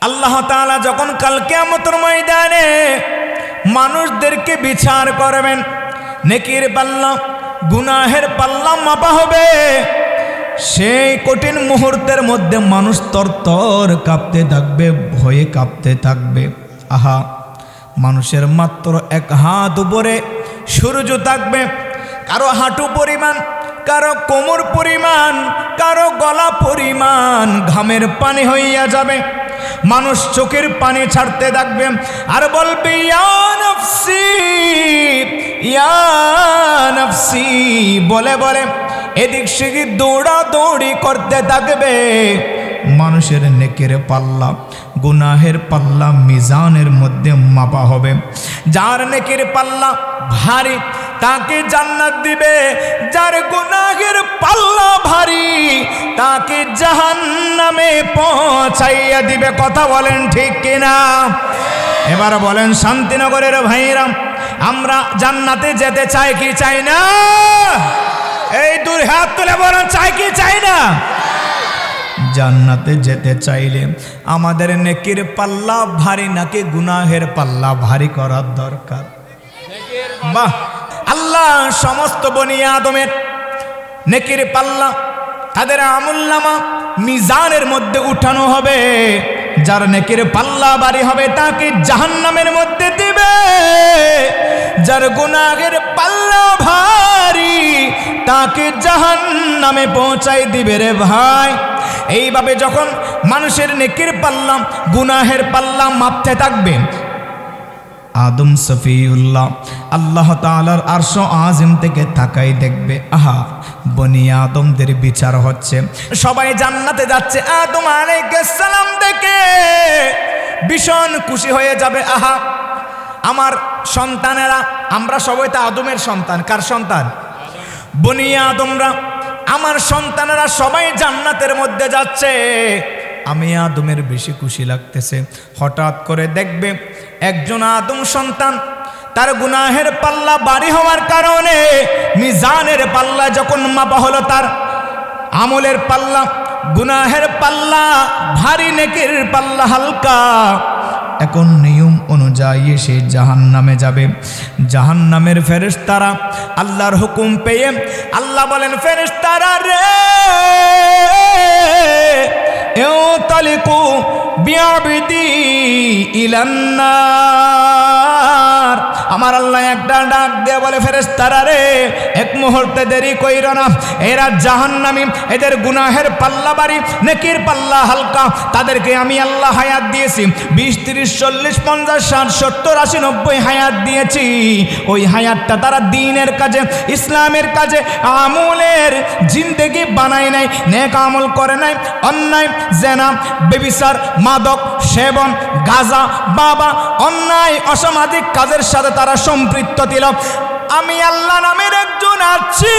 আল্লাহ তাআলা যখন কাল কিয়ামতের ময়দানে মানুষদেরকে বিচার করবেন, নেকির পাল্লা গুনাহের পাল্লা মাপা হবে, সেই কঠিন মুহূর্তের মধ্যে মানুষ তরতর কাঁপতে থাকবে, ভয়ে কাঁপতে থাকবে। আহা, মানুষের মাত্র এক হাত উপরে সূর্য থাকবে, কারো হাঁটু পরিমাণ, কারো কোমর পরিমাণ, কারো গলা পরিমাণ ঘামের পানি হইয়া যাবে। মানুষ চোখের পানি ছাড়তে থাকবে আর বলবে ইয়া নফসি ইয়া নফসি বলে বলে এদিক সেদিক দৌড়াদৌড়ি করতে থাকবে। মানুষের নেকের পাল্লা গুনাহের পাল্লা মিজানের মধ্যে মাপা হবে। যার নেকের পাল্লা ভারী তাকে জান্নাত দিবে, যার গুনাহের পাল্লা ভারী তাকে জাহান্নামে পৌঁছাইয়া দিবে। কথা বলেন ঠিক কিনা? এবার বলেন শান্তিনগরের ভাইরা, আমরা জান্নাতে যেতে চাই কি চাই না? এই দুই হাত তুলে বলেন চাই কি চাই না? জান্নাতে যেতে চাইলে আমাদের নেকির পাল্লা ভারী নাকি গুনাহের পাল্লা ভারী করার দরকার? বাহ! আল্লাহ সমস্ত বনি আদমের নেকির পাল্লা তাদের আমুলনামা মিজানের মধ্যে উঠানো হবে। যার নেকির পাল্লা ভারী হবে তাকে জাহান্নামের মধ্যে দিবে, যার গুনাহের পাল্লা ভারী তাকে জাহান্নামে পৌঁছাই দিবে রে ভাই। এইভাবে যখন মানুষের নেকির পাল্লা গুনাহের পাল্লা মাপতে থাকবে, আদম সফিউল্লাহ আল্লাহ তাআলার আরশ আজিম থেকে তাকাই দেখবে, আহা বনি আদমদের বিচার হচ্ছে, সবাই জান্নাতে যাচ্ছে। আদম আলাইহিস সালাম থেকে ভীষণ খুশি হয়ে যাবে, আহা আমার সন্তানেরা, আমরা সবাই তো আদমের সন্তান। কার সন্তান? বনি আদমরা, আমার সন্তানেরা সবাই জান্নাতের মধ্যে যাচ্ছে, আমি আদমের বেশি খুশি লাগতেছে। হঠাৎ করে দেখবে একজন আদম সন্তান তার গুনাহের পাল্লা ভারী হওয়ার কারণে মিজানের পাল্লা যখন মাপা হলো, তার আমলের পাল্লা গুনাহের পাল্লা ভারী, নেকির পাল্লা হালকা। এখন নিয়ম অনুযায়ী সে জাহান্নামে যাবে। জাহান্নামের ফেরেশতারা আল্লাহর হুকুম পেয়ে আল্লাহ বলেন, ফেরেশতারা রে ইউতালিকু বিআবদি ইলান্নার। আমার আল্লাহ একটা ডাক দিয়ে বলে, ফেরেশতারা রে এক মুহূর্তে দেরি কইরো না, এরা জাহান্নামী, এদের গুনাহের পাল্লা ভারী, নেকির পাল্লা হালকা, তাদেরকে আমি আল্লাহ হায়াত দিয়েছি 20, 30, 40, 50, 60, 70, 80, 90 হায়াত দিয়েছি। ওই হায়াতটা তারা দ্বীনের কাজে, ইসলামের কাজে, আমলের জিন্দেগি বানায় নাই, নেক আমল করে নাই, অন্যায় জেনা বেবিচার মাদক সেবন গাঁজা বাবা অন্যায় অসামাজিক কাজের সাথে তারা সম্পৃক্ত ছিল। আমি আল্লাহ নামের একজন আছি,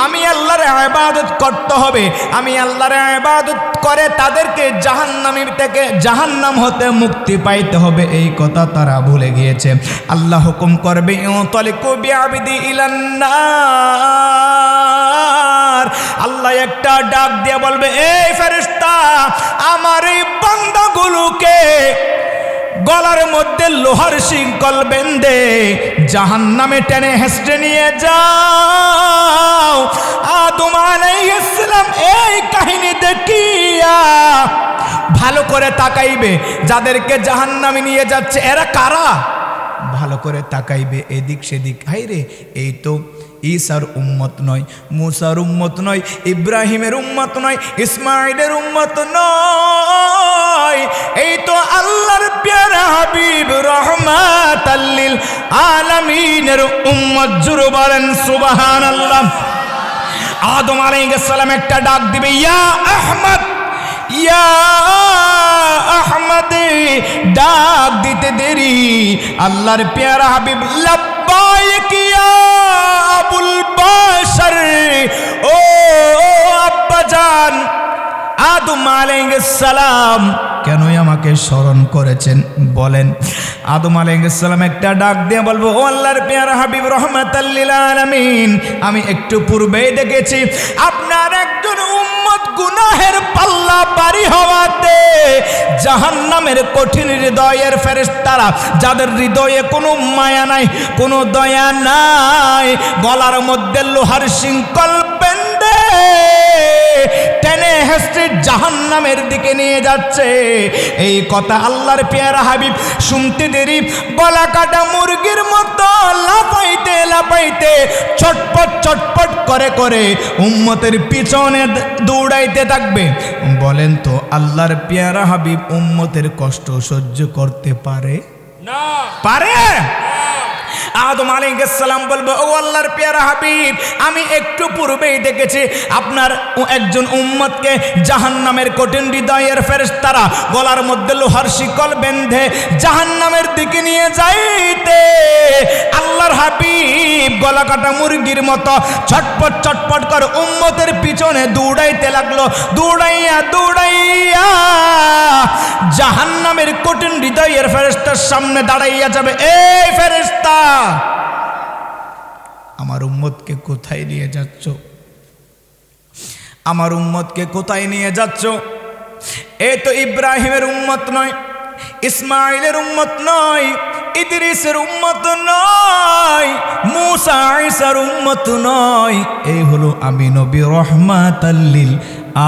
আমি আল্লাহর ইবাদত করতে হবে, আমি আল্লাহর ইবাদত করে তাদেরকে জাহান্নামের থেকে জাহান্নাম হতে মুক্তি পাইতে হবে, এই কথা তারা ভুলে গিয়েছে। আল্লাহ হুকুম করবে ইউতালিকু বিআবদি ইলান্নার। আল্লাহ একটা ডাক দিয়ে বলবে, এই ফেরেশতা আমার এই বান্দাগুলোকে গলার মধ্যে লোহার শিকল বেঁধে জাহান্নামে টেনে হেঁচড়ে নিয়ে যাও। আদম আলাইহিস সালাম এই কাহিনী দেখিয়া ভালো করে তাকাইবে, যাদেরকে জাহান্নামে নিয়ে যাচ্ছে এরা কারা, ভালো করে তাকাইবে এদিক সেদিক। হাই রে, এই তো ঈসার উম্মত নয়, মুসার উম্মত নয়, ইব্রাহিমের উম্মত নয়, ইসমাইলের উম্মত নয়, এই তো আল্লাহর প্যারা হাবিব রহমাতাল লিল আলামিনের উম্মত। জুড়ে বলেন সুবহানাল্লাহ। আদম আলাইহিস সালাম একটা ডাক দিবে, ইয়া আহমদ, ইয়া আহমদ। ডাক দিতে দেরি আল্লাহর প্যারা হাবিব লাব্বাইক ইয়া আবুল বাশর, ও আব্বাজান আদম আলাইহিস সালাম কেনই আমাকে স্মরণ করেছেন বলেন। আদম আলাইহিস সালাম একটা ডাক দিয়ে বলবো, ও আল্লাহর প্যারা হাবিব রহমাতাল লিল আলামিন, আমি একটু পূর্বেই দেখেছি আপনার একজন উম্মত গুনাহের পাল্লা ভারী হওয়ার হওয়াতে জাহান্নামের কঠিন হৃদয়ের ফেরেশতারা, যাদের হৃদয়ে কোনো মায়া নাই, কোনো দয়া নাই, গলার মধ্যে লোহার শৃঙ্খল বেঁধে টেনে হেসে জাহান্নামের দিকে নিয়ে যাচ্ছে। এই কথা আল্লাহর পেয়ারা হাবিব শুনতে দেরি গলা কাটা মুরগির মতো লাফাইতে লাফাইতে ছটপট ছটপট করে করে উম্মতের পিছনে দৌড়াইতে থাকবে। বলেন তো আল্লাহর পেয়ারা হাবিব উম্মতের কষ্ট সহ্য করতে পারে না? পারে? আদম আলাইহিস সালাম বলবে, ও আল্লাহর পেয়ারা হাবিব, আমি একটু পূর্বেই দেখেছি আপনার একজন উম্মতকে জাহান্নামের কঠিন হৃদয়ের ফেরেশতারা গলার মধ্যে লোহার শিকল বেঁধে জাহান্নামের দিকে নিয়ে যাইতে আল্লাহর হাবিব গলা কাটা মুরগির মতো ছটপট ছটপট করে উম্মতের পিছনে দৌড়াইতে লাগলো। দৌড়াইয়া দৌড়াইয়া জাহান্নামের কঠিন হৃদয়ের ফেরেশতার সামনে দাঁড়াইয়া যাবে। এই ফেরেশতা, আমার উম্মতকে কোথায় নিয়ে যাচ্ছ? আমার উম্মতকে কোথায় নিয়ে যাচ্ছ? এ তো ইব্রাহিমের উম্মত নয়, ইসমাইলের উম্মত নয়, ইদ্রিসের উম্মত নয়, মুসা ঈসার উম্মত নয়, এই হলো আমি নবী রহমাতাল লিল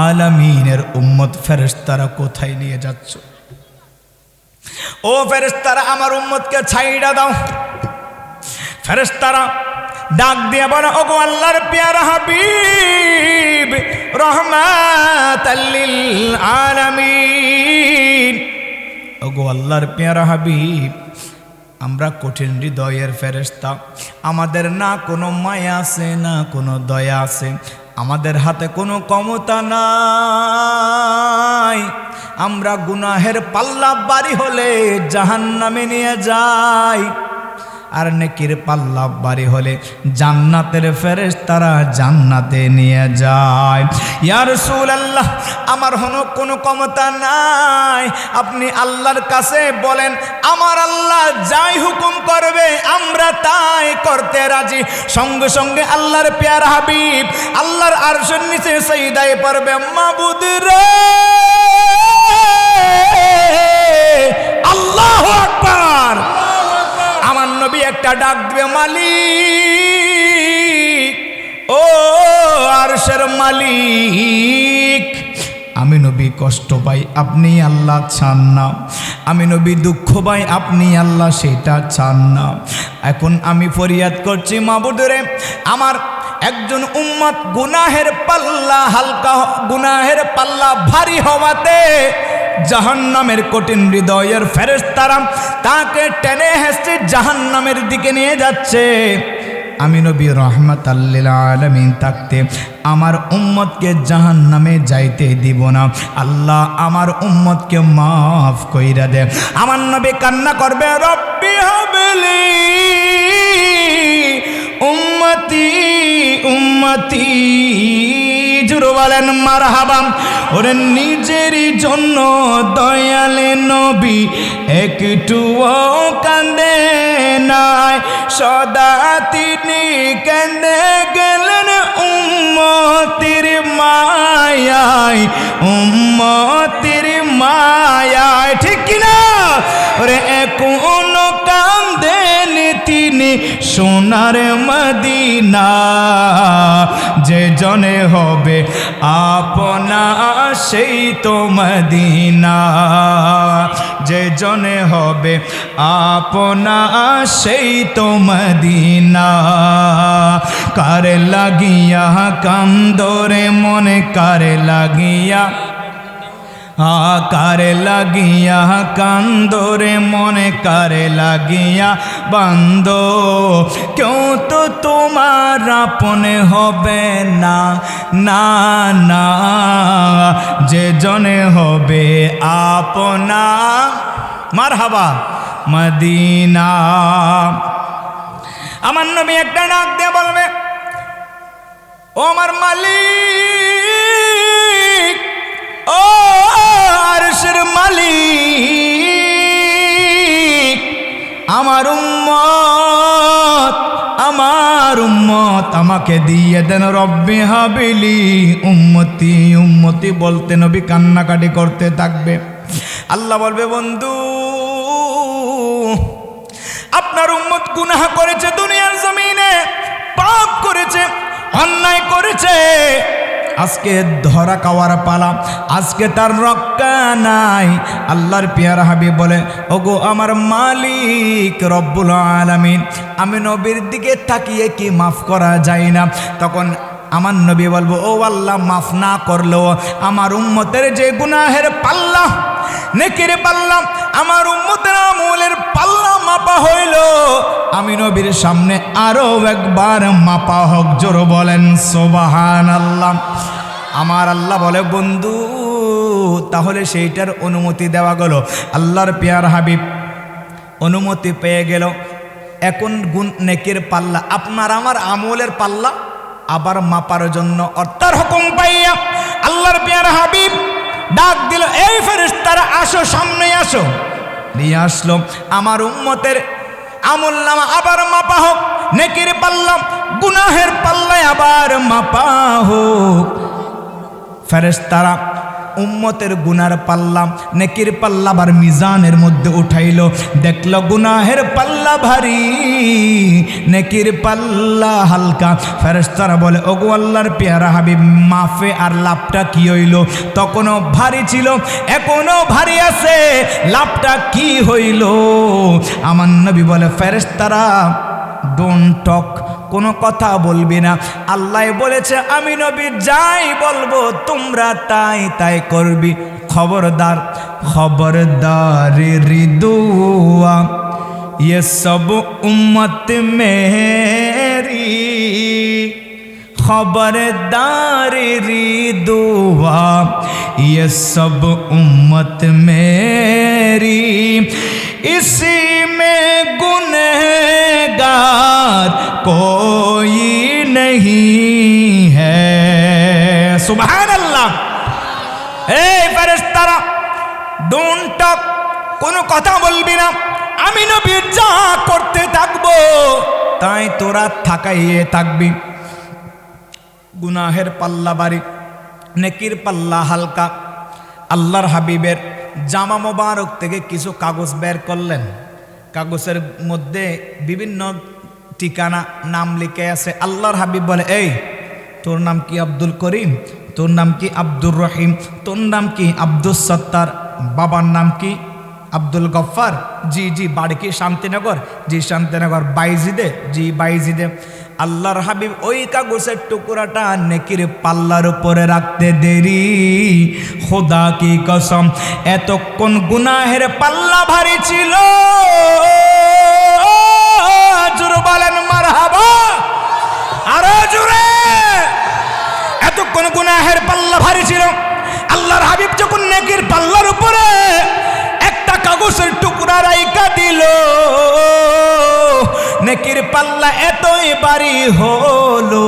আলামিনের উম্মত। ফেরেশতারা কোথায় নিয়ে যাচ্ছ? ও ফেরেশতারা, আমার উম্মতকে ছাইড়া দাও। ফেরেশতারা ডাক দিয়ে বলে, ওগো আল্লাহর পেয়ারা হাবিব রহমাতাল লিল আলামিন, ওগো আল্লাহর পেয়ারা হাবিব, আমরা কঠিন হৃদয়ের ফেরেশতা, আমাদের না কোনো মায়া আছে না কোনো দয়া আছে, আমাদের হাতে কোনো ক্ষমতা নাই, আমরা গুনাহের পাল্লা বাড়ি হলে জাহান্নামে নিয়ে যাই, আর নেকির পাল্লা বাড়ি হলে জান্নাতের ফেরেশতারা জান্নাতে নিয়ে যায়। ইয়া রাসূলুল্লাহ, আমার কোনো ক্ষমতা নাই, আপনি আল্লাহর কাছে বলেন, আমার আল্লাহ যাই হুকুম করবে আমরা তাই করতে রাজি। সঙ্গে সঙ্গে আল্লাহর পেয়ারা হাবিব আল্লাহর আরশের নিচে সিজদায় পড়বে, মাবুদ রে, আল্লাহু আকবার। আমার নবী একটা ডাক দিবে, মালিক, ও আরশের মালিক, আমি নবী কষ্ট পাই, আপনি আল্লাহ চান না, আমি নবী দুঃখ পাই, আপনি আল্লাহ সেটা চান না। এখন আমি ফরিয়াদ করছি, মাবুদ রে, আমার একজন উম্মত গুনাহের পাল্লা হালকা, গুনাহের পাল্লা ভারী হওয়াতে জাহান্নামের কঠিন হৃদয়ের ফেরেশতারা তাকে টেনে হেসে জাহান্নামের দিকে নিয়ে যাচ্ছে। আমি নবী রহমাতাল লিল আলামিন থাকতে আমার উম্মতকে জাহান্নামে যাইতে দিব না। আল্লাহ আমার উম্মতকে মাফ কইরা দে। আমার নবী কান্না করবে, রব্বি হাবলি উম্মতি উম্মতি, জুড়ে বলেন মারহাবা। ওরে নিজেরই জন্য দয়ালে নবী একটুও কান্দে নাই, সদা তিনি কেঁদে গেলেন উম্মতির মায়ায়, উম্মতির মায়ায়, ঠিক কিনা? ওরে এখনো কান্দেন তিনি সোনার মদিনা, যে জনে হবে আপনা সেই তো মদিনা, যে জনে হবে আপনা সেই তো মদিনা। কারে লাগিয়া কান্দরে মনে, কারে লাগিয়া, কারে লাগিয়া কান্দরে মনে, কারে লাগিয়া বান্দ, কেউ তো তোমার আপনে হবে না, না না, যে জনে হবে আপনা মারহাবা মদিনা। আমার নবী একটা ডাক দিয়ে বলবে, ও আমার মালিক, ও আরশের মালিক, আমার উম্মত, আমার আমার উম্মত আমাকে দিয়ে দেন রব্বি হাবিলি উম্মতি উম্মতি বলতে নবী কান্নাকাটি করতে থাকবে। আল্লাহ বলবে বন্ধু আপনার উম্মত গুনাহ করেছে, দুনিয়ার জমিনে পাপ করেছে, অন্যায় করেছে, আজকে ধরা খাওয়ার পালা, আজকে তার রক্ষা নাই। আল্লাহর পিয়ারা হাবিব বলে ওগো আমার মালিক রব্বুল আলামিন, আমি নবীর দিকে তাকিয়ে কি মাফ করা যায় না? তখন আমার নবী বলবো ও আল্লাহ, মাফ না করলেও আমার উম্মতের যে গুনাহের পাল্লা, নেকির পাল্লা, আমার উম্মতের আমলের পাল্লা মাপা হইল, আমি নবীর সামনে আরো একবার মাপা হোক। জোর বলেন সুবহানাল্লাহ। আমার আল্লাহ বলে বন্ধু তাহলে সেইটার অনুমতি দেওয়া গেল। আল্লাহর পিয়ার হাবিব অনুমতি পেয়ে গেল। এখন গুণ নেকির পাল্লা, আপনার আমার আমলের পাল্লা আবার মাপার জন্য অর্থাৎ হুকুম পাইয়া আল্লাহর পিয়ার হাবিব ডাক দিল, এই ফেরেশতারা আসো, সামনে আসো। নিয়ে আসলো আমার উম্মতের আমল নামা আবার মাপা হোক, নেকির পাল্লা গুনাহের পাল্লায় আবার মাপা হোক। ফেরেশতারা উম্মতের গুনার পাল্লা নেকির পাল্লা আবার মিজানের মধ্যে উঠাইল, দেখলো গুনাহের পাল্লা ভারী, নেকির পাল্লা হালকা। ফেরেশতারা বলে ওগো আল্লাহর পেয়ারা হাবিব, মাফে আর লাভটা কি হইল? তখনও ভারী ছিল, এখনো ভারী আছে, লাভটা কি হইল? আমার নবী বলে ফেরেশতারা ডোন্ট টক, কোনো কথা বলবি না। আল্লাহ বলেছে আমি নবী যাই বলবো তোমরা তাই তাই করবি। খবরদার খবরদার রিদুয়া ये सब उम्मत मेरी, खबरदार रिदुआ ये सब उम्मत मेरी, इसी में गुनहगार कोई नहीं है। सुभान अल्लाह। এই ফেরেশতারা ডোন্ট টক, কোনো কথা বলবি না, আমি নবী যা করতে থাকবো তাই তোরা থাকাইয়ে থাকবি। গুনাহের পাল্লা বাড়ি, নেকির পাল্লা হালকা। আল্লাহর হাবিবের জামা মোবারক থেকে কিছু কাগজ বের করলেন, কাগজের মধ্যে বিভিন্ন ঠিকানা নাম লিখে আছে। আল্লাহর হাবিব বলে এই তোর নাম কি? আব্দুল করিম। তোর নাম কি? আব্দুর রহিম। তোর নাম কি? আব্দুস সত্তার। বাবার নাম কি? আব্দুল গফ্ফার। জি জি। বাড়ি কি? শান্তিনগর। জি শান্তিনগর। বাইজিদে? জি বাইজিদে। আল্লাহর হাবিব ওই কাগজের টুকরাটা নেকির পাল্লার উপরে রাখতে দেরি, খোদা কি কসম এতক্ষণ গুনাহের পাল্লা ভারী ছিল। জোরে বলেন মারহাবা, আরো জোরে। এতক্ষণ গুনাহের পাল্লা ভারী ছিল। আল্লাহর হাবিব যখন নেকির পাল্লার উপরে একটা কাগজের টুকরা রাইখা দিল, নেকির পাল্লা এতই ভারী হলো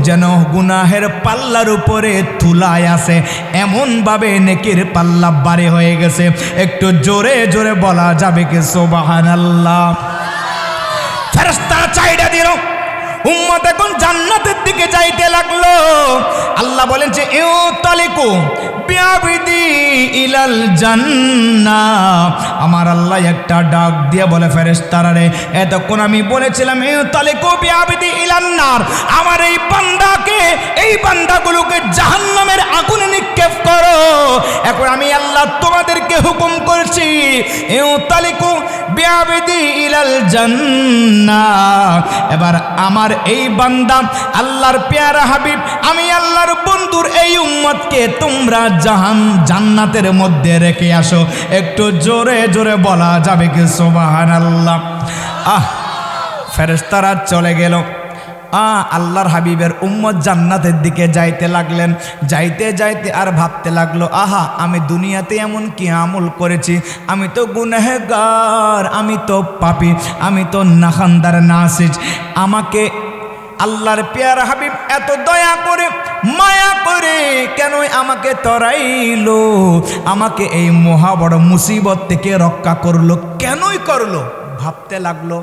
যেন গুনাহের পাল্লার উপরে তুলায় আছে, এমন ভাবে নেকির পাল্লা ভারী হয়ে গেছে। একটু জোরে জোরে বলা যাবে কি সুবহানাল্লাহ? ফেরেশতারা চাইডা দিল, উম্মত এখন জান্নাতের দিকে যাইতে লাগলো। আল্লাহ বলেন যে ইউ তালিকু বিআবিদি ইলাল জান্নাহ। আমার আল্লাহ একটা ডাক দিয়ে বলে ফেরেশতারা রে, এতক্ষণ আমি বলেছিলাম ইউ তালিকু বিআবিদি ইলান নার, আমার এই বান্দাকে, এই বান্দাগুলোকে জাহান্নামের আগুনে নিক্ষেপ করো। এখন আমি আল্লাহ তোমাদেরকে হুকুম করছি ইউ তালিকু বিআবিদি ইলাল জান্নাহ। এবার আমার এই বান্দা আল্লাহর পেয়ারা হাবিব, আমি আল্লাহর বন্ধুর এই উম্মতকে তোমরা জান্নাতের মধ্যে রেখে আসো। একটু জোরে জোরে বলা যাবে কি সুবহানাল্লাহ? ফেরেশতারা চলে গেল। আল্লাহর হাবিবের উম্মত জান্নাতের দিকে যাইতে লাগলেন। যাইতে যাইতে আর ভাবতে লাগলো, আহা আমি দুনিয়াতে এমন কি আমল করেছি, আমি তো গুনাহগার, আমি তো পাপী, আমি তো নাখানদার নাসিজ। আমাকে আল্লাহর পেয়ারা হাবিব এত দয়া করে মায়া করে কেন আমাকে তরাইলো, আমাকে এই মহা বড় মুসিবত থেকে রক্ষা করলো, কেনই করলো? ভাবতে লাগলো,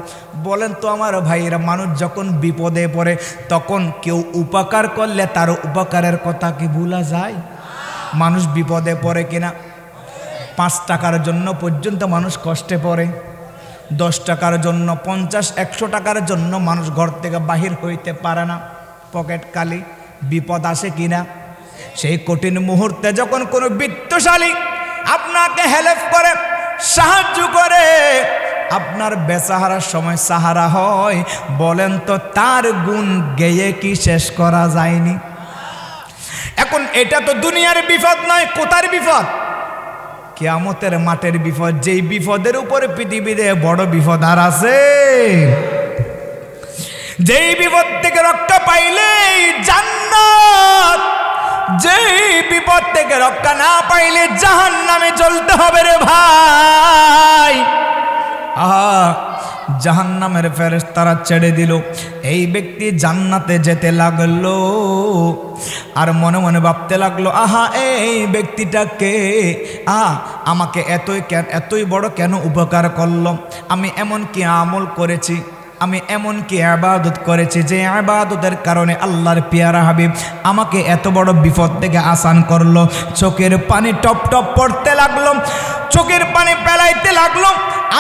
বলেন তো আমার ভাইয়েরা, মানুষ যখন বিপদে পড়ে তখন কেউ উপকার করলে তার উপকারের কথা কি ভুলা যায়? মানুষ বিপদে পড়ে কিনা? 5 টাকার জন্য পর্যন্ত মানুষ কষ্টে পড়ে, 10 টাকার জন্য, 50-100 টাকার জন্য মানুষ ঘর থেকে বাহির হইতে পারে না, পকেট খালি। বিপদ আসে কিনা? সেই কঠিন মুহূর্তে যখন কোনো বিত্তশালী আপনাকে হেল্প করে, সাহায্য করে, আপনার বেচাহারার সময় সাহারা হয়, বলেন তো তার গুণ গেয়ে কি শেষ করা যায়নি? এখন এটা তো দুনিয়ার বিপদ নয়, কোথার বিপদ? কিয়ামতের মাঠের বিপদ। যেই বিপদের উপরে পৃথিবীতে বড় বিপদ আর আছে? যেই বিপদ থেকে রক্ষা পাইলেই জান্নাত, যেই বিপদ থেকে রক্ষা না পাইলে জাহান্নামে চলতে হবে রে ভাই। জাহান্নামের ফেরেশতারা ছেড়ে দিল, এই ব্যক্তি জান্নাতে যেতে লাগলো, আর মনে মনে ভাবতে লাগলো, আহা এই ব্যক্তিটাকে আমাকে এতই বড় কেন উপকার করলো? আমি এমন কি আমল করেছি, আমি এমন কি ইবাদত করেছি যে ইবাদতের কারণে আল্লাহর পেয়ারা হাবিব আমাকে এত বড় বিপদ থেকে আসান করলো? চোখের পানি টপ টপ পড়তে লাগলো, চোখের পানি পেলাইতে লাগলো,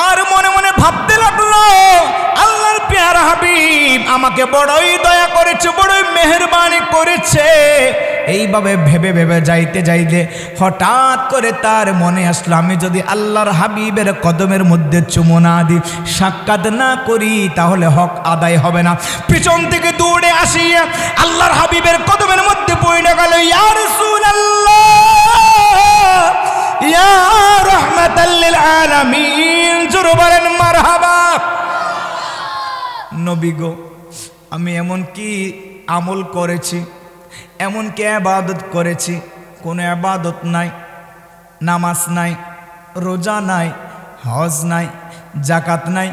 আর মনে মনে ভাবতে লাগলো, আল্লাহর পেয়ারা হাবিব আমাকে বড়ই দয়া করেছে, বড়ই মেহেরবানি করেছে। এইভাবে ভেবে ভেবে যাইতে যাইতে হঠাৎ করে তার মনে আসলো, আমি যদি আল্লাহর হাবিবের কদমের মধ্যে চুমো না দিই, সাক্ষাৎ না করি, তাহলে হক আদায় হবে না। পিছন থেকে দৌড়ে আসিয়া আল্লাহর হাবিবের কদমের মধ্যে পড়ে গেল, ইয়া রাসূলুল্লাহ, ইয়া রাহমাতাল লিল আলামিন, জোরে বলেন মারহাবা। নবী গো, আমি এমন কি আমল করেছি, এমন কি ইবাদত করেছি, কোনো ইবাদত নাই, নামাজ নাই, রোজা নাই, হজ নাই, যাকাত নাই,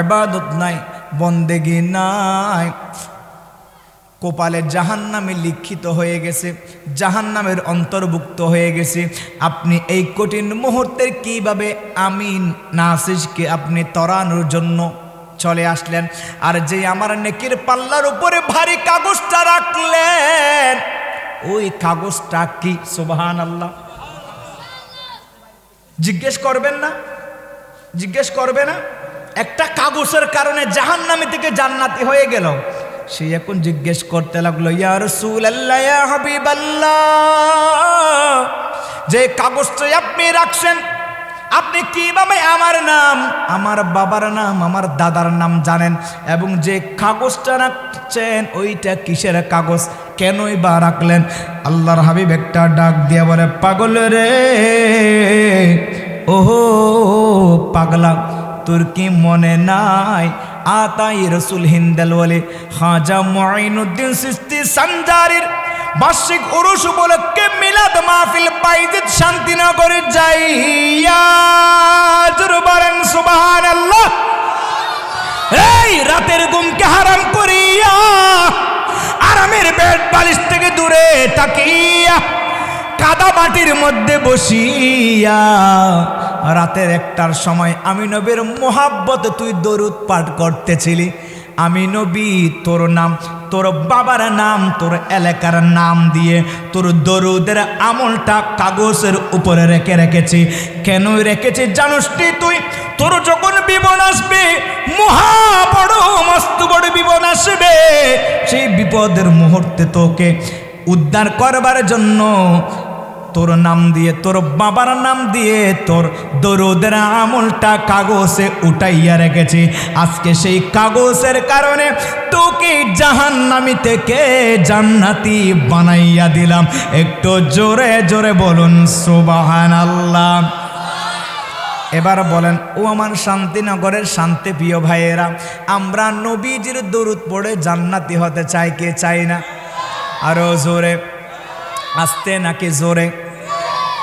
ইবাদত নাই, বন্দেগি নাই, কপালে জাহান্নামে লিখিত হয়ে গেছে, জাহান্নামের অন্তর্ভুক্ত হয়ে গেছে। আপনি এই কঠিন মুহূর্তের কিভাবে আমি নাসিজকে আপনি তরানোর জন্য চলে আসলেন, আর যে আমার নেকির পাল্লার উপরে ভারী কাগজটা রাখলেন, ওই কাগজটা কি? সুবহানাল্লাহ। জিজ্ঞেস করবেন না? জিজ্ঞেস করবে না? একটা কাগজের কারণে জাহান্নামী থেকে জান্নাতি হয়ে গেল। সে এখন জিজ্ঞেস করতে লাগলো, ইয়া রাসূলুল্লাহ, ইয়া হাবিবাল্লাহ, যে কাগজটা আপনি রাখছেন, আপনি কিভাবে আমার নাম, আমার বাবার নাম, আমার দাদার নাম জানেন, এবং যে কাগজটা রাখছেন ওইটা কিসের কাগজ, কেনই বা রাখলেন? আল্লাহর হাবিব একটা ডাক দিয়ে বলে, পাগল রে, ওহো পাগলা, তোর কি মনে নাই আতাই রসুল হিন্দাল বলে খাজা মুঈনুদ্দিন চিশতি সঞ্জারির বার্ষিক উরুস উপলক্ষে মিলাদ মাহফিল বাইজিদ শান্তিনগরে যাইয়া, জোরে বলেন সুবহানাল্লাহ। এই রাতের ঘুমকে হারাম করিয়া, আরামের বেড বালিশ থেকে দূরে তাকিয়া, কাদা মাটির মধ্যে বসিয়া, রাতের 1টার সময় আমি নবীর মোহাব্বতে তুই দরুদ পাঠ করতেছিলি। আমি নবী তোর নাম, তোর বাবার নাম, তোর এলাকার নাম দিয়ে তোর দরুদের আমলটা কাগজের উপরে রেখেছি। কেন রেখেছি জানোস তুই? তোর যখন বিপদ আসবে, মহা বড় মস্ত বড় বিপদ আসবে, সেই বিপদের মুহূর্তে তোকে উদ্ধার করবার জন্য তোর নাম দিয়ে, তোর বাবার নাম দিয়ে তোর দরুদের আমলটা কাগজে উঠাইয়া রেখেছি। আজকে সেই কাগজের কারণে তোকে জাহান্নামী থেকে জান্নাতি বানাইয়া দিলাম। একটু জোরে জোরে বলুন সুবহানাল্লাহ। এবার বলেন, ও আমার শান্তিনগরের শান্তিপ্রিয় ভাইয়েরা, আমরা নবীজির দরুদ পড়ে জান্নাতি হতে চাই কে চাই না? আরো জোরে, আস্তে নাকি জোরে?